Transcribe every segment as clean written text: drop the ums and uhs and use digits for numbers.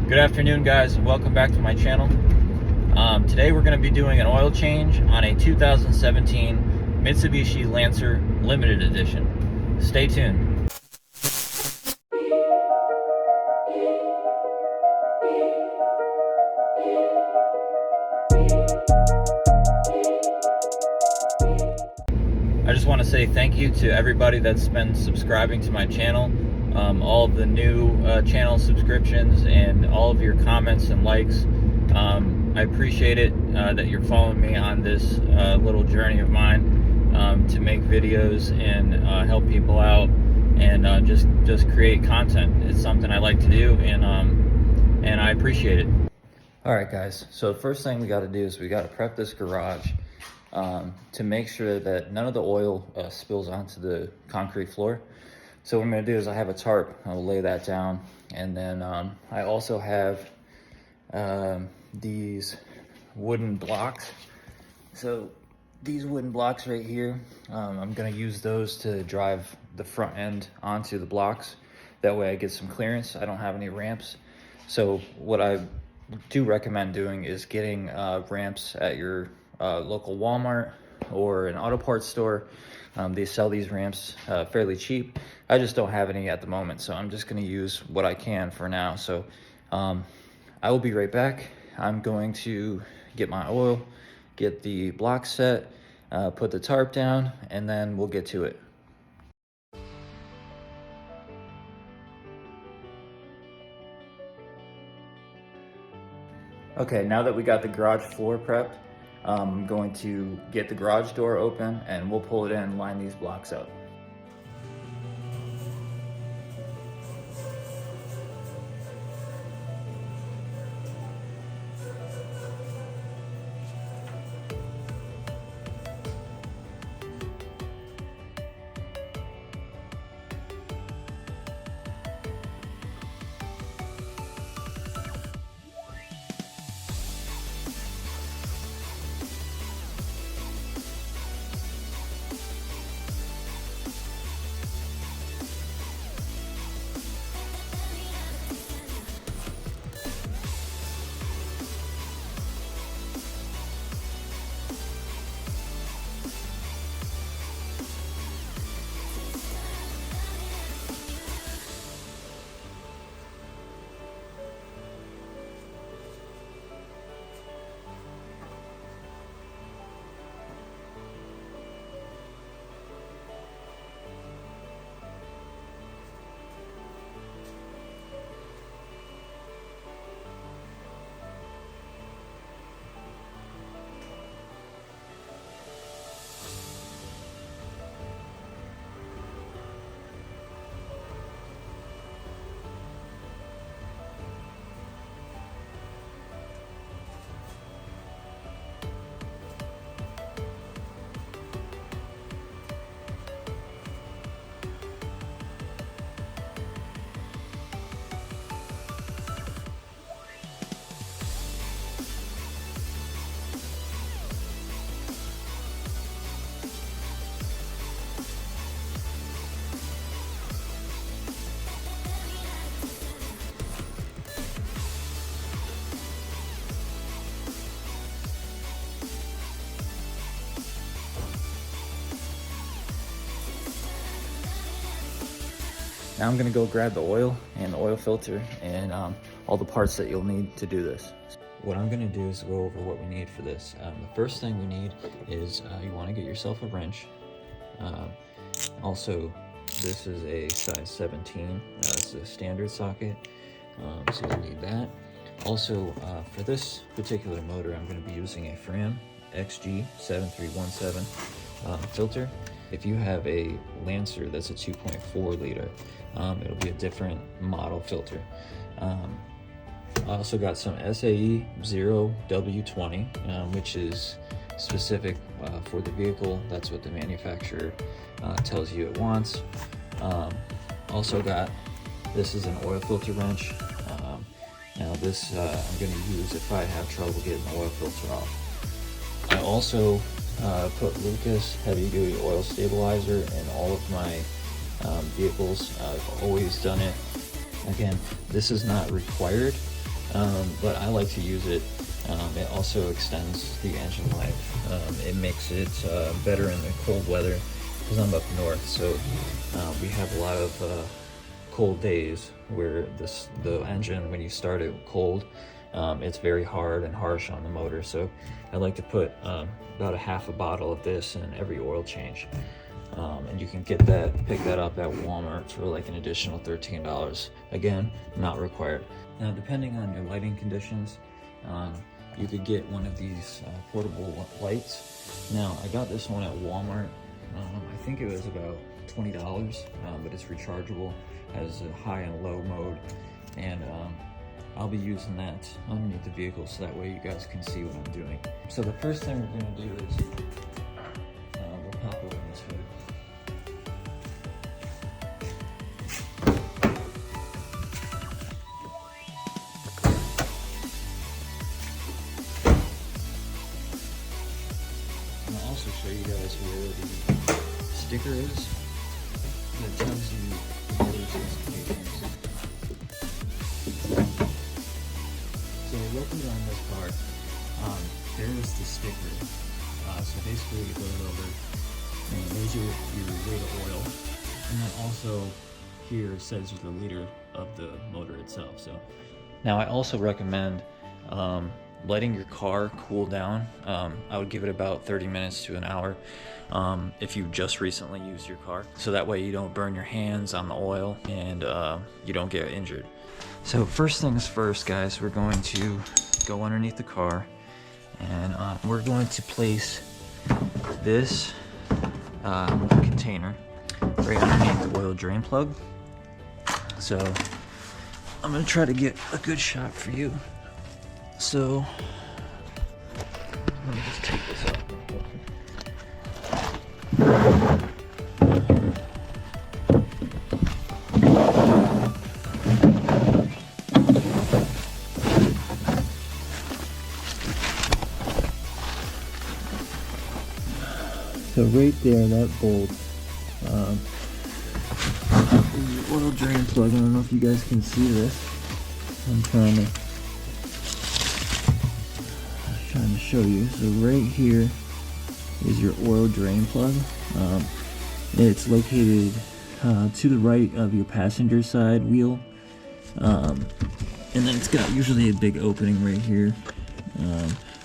Good afternoon, guys, and welcome back to my channel. Today we're going to be doing an oil change on a 2017 Mitsubishi Lancer Limited Edition. Stay tuned. I just want to say thank you to everybody that's been subscribing to my channel. All of the new channel subscriptions and all of your comments and likes. I appreciate it that you're following me on this little journey of mine to make videos and help people out and just create content. It's something I like to do, and I appreciate it. All right, guys, so the first thing we got to do is we got to prep this garage to make sure that none of the oil spills onto the concrete floor. So what I'm going to do is I have a tarp. I'll lay that down, and then I also have these wooden blocks. So these wooden blocks right here, I'm going to use those to drive the front end onto the blocks. That way I get some clearance. I don't have any ramps. So what I do recommend doing is getting ramps at your local Walmart or an auto parts store. They sell these ramps fairly cheap. I just don't have any at the moment, so I'm just going to use what I can for now. So I will be right back. I'm going to get my oil, get the block set, put the tarp down, and then we'll get to it. Okay, now that we got the garage floor prepped, I'm going to get the garage door open and we'll pull it in and line these blocks up. Now I'm gonna go grab the oil and the oil filter and all the parts that you'll need to do this. What I'm gonna do is go over what we need for this. The first thing we need is you wanna get yourself a wrench. Also, this is a size 17, it's a standard socket, so you'll need that. Also, for this particular motor, I'm gonna be using a Fram XG7317 filter. If you have a Lancer that's a 2.4 liter, it'll be a different model filter. I also got some SAE 0W20, which is specific for the vehicle. That's what the manufacturer tells you it wants. Also got, this is an oil filter wrench. Now this I'm going to use if I have trouble getting the oil filter off. I also put Lucas heavy duty oil stabilizer in all of my vehicles. I've always done it. Again, this is not required, but I like to use it. It also extends the engine life. It makes it better in the cold weather, because I'm up north, so we have a lot of cold days where the engine, when you start it cold, it's very hard and harsh on the motor. So I like to put about a half a bottle of this in every oil change. And you can pick that up at Walmart for like an additional $13. Again, not required. Now, depending on your lighting conditions, you could get one of these portable lights. Now, I got this one at Walmart. I think it was about $20, but it's rechargeable, has a high and low mode, and I'll be using that underneath the vehicle so that way you guys can see what I'm doing. So the first thing we're going to do is we'll pop open this hood. And I'll also show you guys where the sticker is that tells you the motor specifications. So located on this part, there is the sticker. So basically it goes over, and there's your rate of oil, and then also here it says the liter of the motor itself. So now I also recommend letting your car cool down. I would give it about 30 minutes to an hour if you just recently used your car, so that way you don't burn your hands on the oil and you don't get injured. So first things first, guys, we're going to go underneath the car, and we're going to place this container right underneath the oil drain plug. So I'm going to try to get a good shot for you. So let me just take this out. So right there, that bolt is the oil drain plug. I don't know if you guys can see this. I'm trying to show you. So right here is your oil drain plug. It's located to the right of your passenger side wheel, and then it's got usually a big opening right here.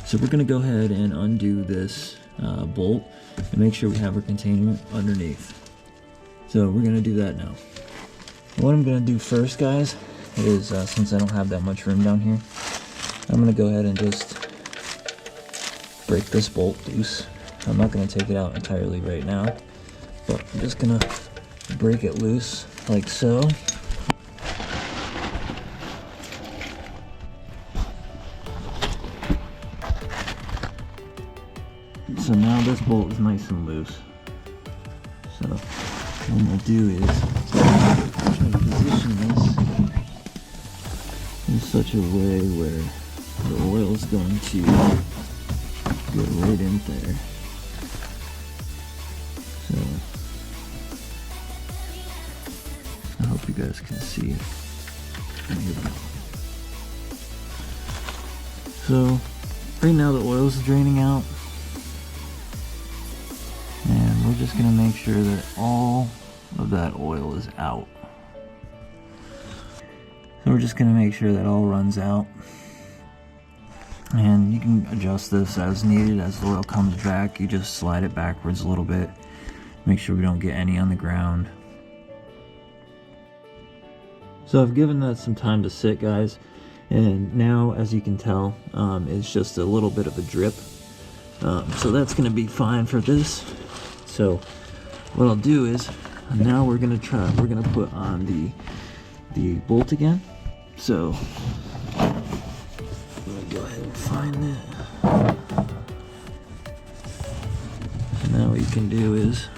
So we're gonna go ahead and undo this bolt and make sure we have our container underneath. So we're gonna do that now. What I'm gonna do first, guys, is since I don't have that much room down here, I'm gonna go ahead and just break this bolt loose. I'm not gonna take it out entirely right now, but I'm just gonna break it loose like so. So now this bolt is nice and loose. So what I'm gonna do is try to position this in such a way where the oil is going to go right in there. So I hope you guys can see it. There you go. So right now the oil is draining out. And we're just going to make sure that all of that oil is out. So we're just going to make sure that all runs out. And you can adjust this as needed. As the oil comes back, you just slide it backwards a little bit. Make sure we don't get any on the ground. So I've given that some time to sit, guys. And now, as you can tell, it's just a little bit of a drip. So that's going to be fine for this. So what I'll do is now we're gonna put on the bolt again. So let me go ahead and find it. So now what you can do is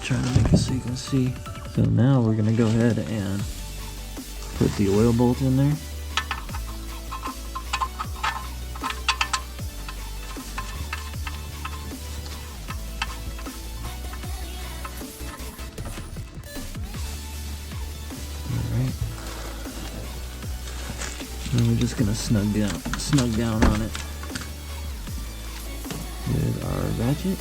try to make it so you can see. So now we're gonna go ahead and put the oil bolt in there. And we're just gonna snug down on it with our ratchet.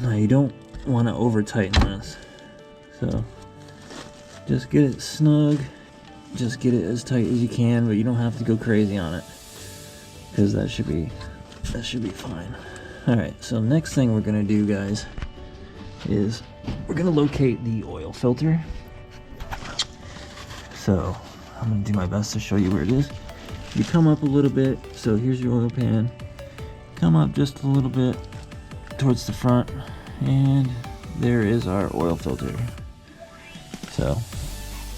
Now you don't want to over tighten this, so just get it snug, just get it as tight as you can, but you don't have to go crazy on it, because that should be fine. Alright, so next thing we're gonna do, guys, is we're gonna locate the oil filter. So I'm gonna do my best to show you where it is. You come up a little bit, so here's your oil pan, come up just a little bit towards the front, and there is our oil filter. So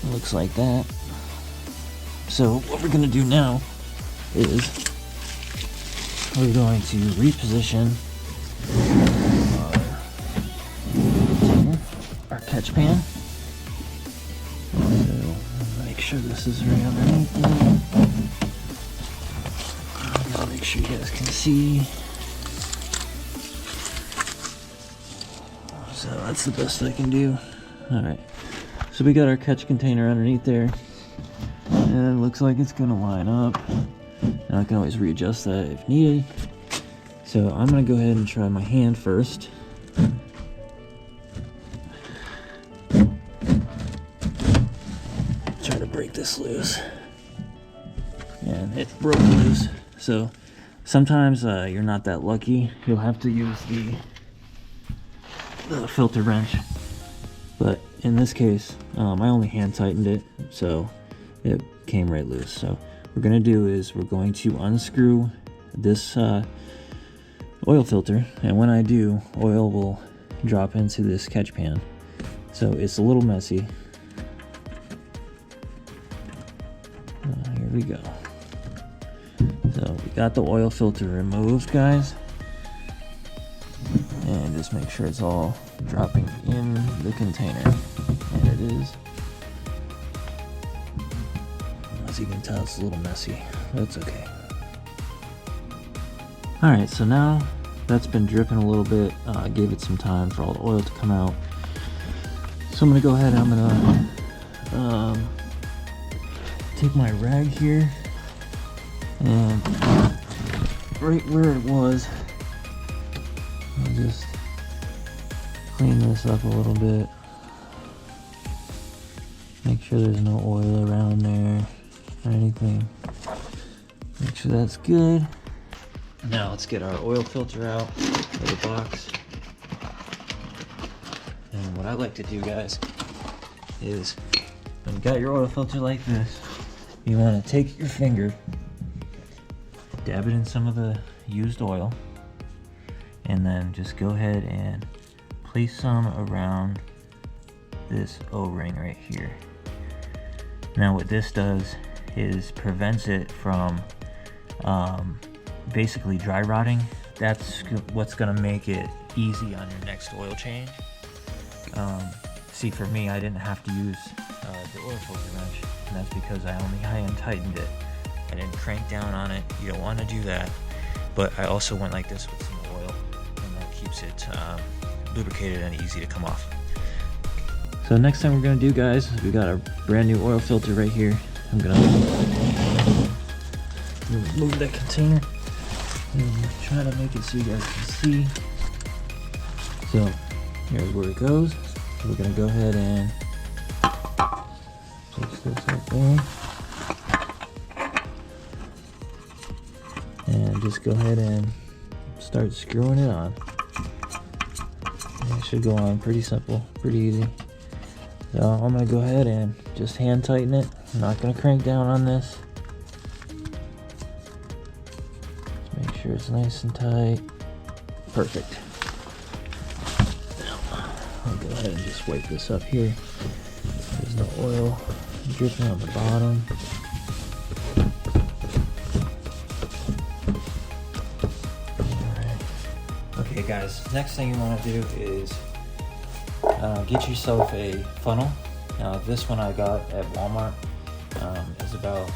it looks like that. So what we're gonna do now is we're going to reposition our catch pan. So make sure this is right underneath there. I'm gonna make sure you guys can see. So that's the best I can do. Alright, so we got our catch container underneath there, and it looks like it's gonna line up. And I can always readjust that if needed. So I'm gonna go ahead and try my hand first. Try to break this loose. And it broke loose. So sometimes you're not that lucky. You'll have to use the filter wrench, but in this case I only hand tightened it, so it came right loose. So what we're gonna do is we're going to unscrew this oil filter, and when I do, oil will drop into this catch pan, so it's a little messy. Here we go. So we got the oil filter removed, guys. And just make sure it's all dropping in the container, and it is. As you can tell, it's a little messy. That's okay. Alright, so now that's been dripping a little bit. I gave it some time for all the oil to come out. So I'm gonna go ahead and I'm gonna take my rag here, and right where it was, I'll just clean this up a little bit. Make sure there's no oil around there or anything. Make sure that's good. Now let's get our oil filter out of the box. And what I like to do, guys, is when you got your oil filter like this, you want to take your finger, dab it in some of the used oil, and then just go ahead and place some around this O-ring right here. Now what this does is prevents it from basically dry rotting. That's what's gonna make it easy on your next oil change. See, for me, I didn't have to use the oil filter wrench, and that's because I only hand tightened it. I didn't crank down on it. You don't want to do that. But I also went like this with some oil, and that keeps it lubricated and easy to come off. So next thing we're gonna do, guys, is we got a brand new oil filter right here. I'm gonna remove that container and try to make it so you guys can see. So here's where it goes. We're gonna go ahead and place this up there, and just go ahead and start screwing it on. And it should go on pretty simple, pretty easy. So I'm gonna go ahead and just hand tighten it. I'm not gonna crank down on this. Just make sure it's nice and tight. Perfect. Now, I'll go ahead and just wipe this up here. There's no oil dripping on the bottom. Alright. Okay guys, next thing you want to do is get yourself a funnel. Now this one I got at Walmart is about,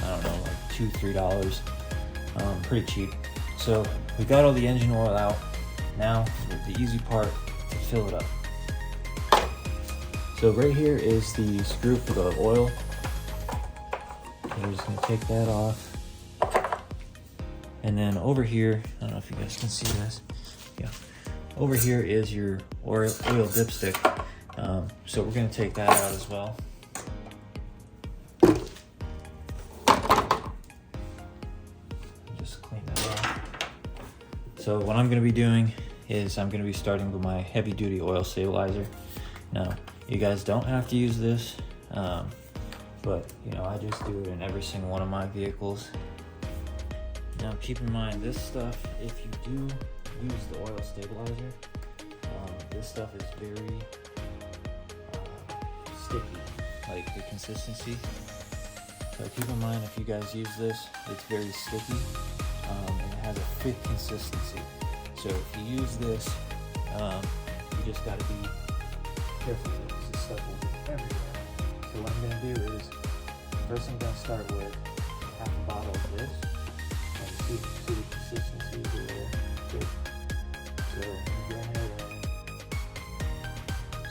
I don't know, like $2-3, pretty cheap. So we got all the engine oil out. Now the easy part to fill it up. So right here is the screw for the oil. We're just gonna take that off. And then over here, I don't know if you guys can see this. Yeah, over here is your oil dipstick. So we're gonna take that out as well. Just clean that off. So what I'm gonna be doing is I'm gonna be starting with my heavy duty oil stabilizer. Now, you guys don't have to use this, but you know, I just do it in every single one of my vehicles. Now keep in mind, this stuff, if you do use the oil stabilizer, this stuff is very sticky, like the consistency. So keep in mind, if you guys use this, it's very sticky, and it has a thick consistency. So if you use this, you just gotta be careful because this stuff will get everywhere. So what I'm gonna do is, first I'm gonna start with half a bottle of this. See the consistency is a little good. So I'm gonna go ahead and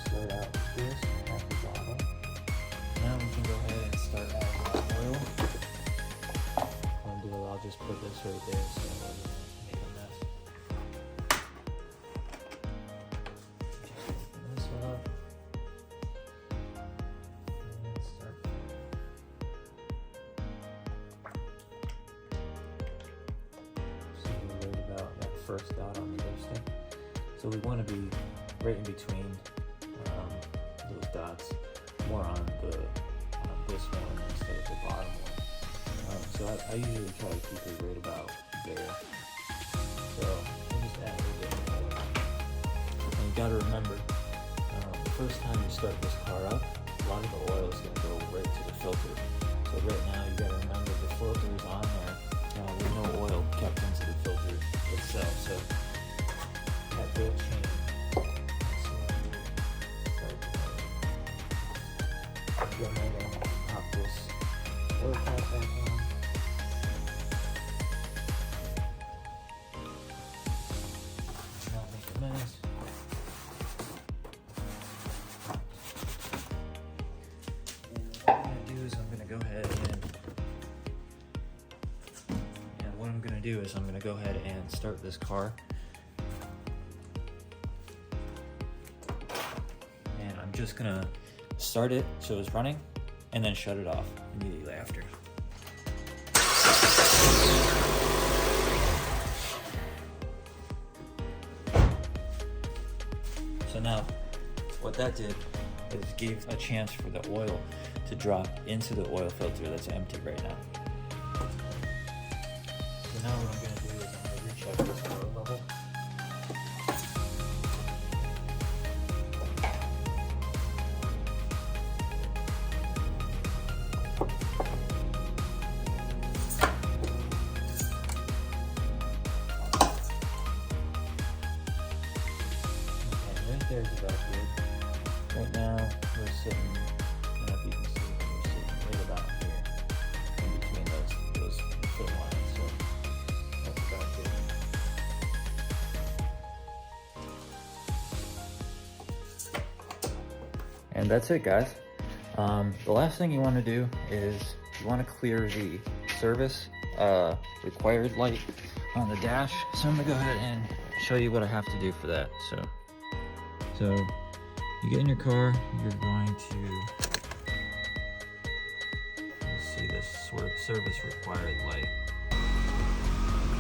start out with this, half a bottle. Now we can go ahead and start adding our oil. What I'll do, I'll just put this right there so it doesn't make a mess. Just open this one up. And start. First dot on the dipstick. So we want to be right in between those dots, more on this one instead of the bottom one. So I usually try to keep it right about there. So I just add a little bit more oil. And you got to remember, the first time you start this car up, a lot of the oil is going to go right to the filter. So right now you got to remember the filter is on there. There's no oil kept into the filter itself, so that will change. Go ahead and pop this oil cap back on. Not make a mess. And what I'm gonna do is I'm gonna go ahead and start this car. And I'm just gonna start it so it's running and then shut it off immediately after. So now what that did is gave a chance for the oil to drop into the oil filter that's empty right now. So now what I'm going to do is I'm going to recheck this oil level. Okay, right there's about good. Right now we're sitting, I don't know if you can see, we're sitting right about here, in between those fill lines. So that's about good. And that's it, guys. The last thing you want to do is you want to clear the service required light on the dash. So I'm gonna go ahead and show you what I have to do for that. So you get in your car, you're going to see this sort of service required light.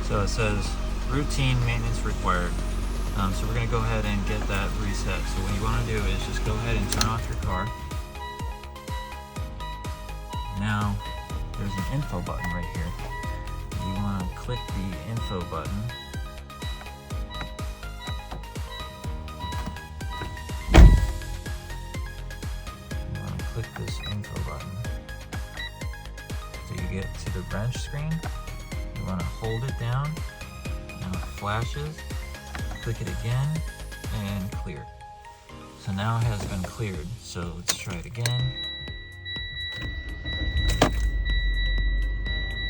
So it says routine maintenance required. So we're going to go ahead and get that reset. So what you want to do is just go ahead and turn off your car. Now there's an info button right here. You want to click the info button. Click this info button. So you get to the wrench screen. You want to hold it down. Now it flashes. Click it again and clear. So now it has been cleared. So let's try it again.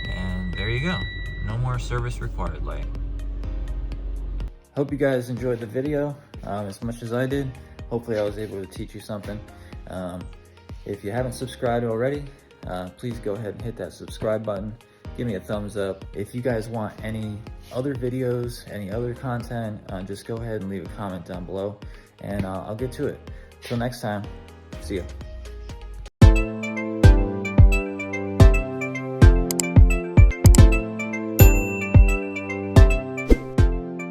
And you go. No more service required light. Hope you guys enjoyed the video as much as I did. Hopefully I was able to teach you something. If you haven't subscribed already, please go ahead and hit that subscribe button. Give me a thumbs up. If you guys want any other videos, any other content, just go ahead and leave a comment down below and I'll get to it. Till next time, see ya.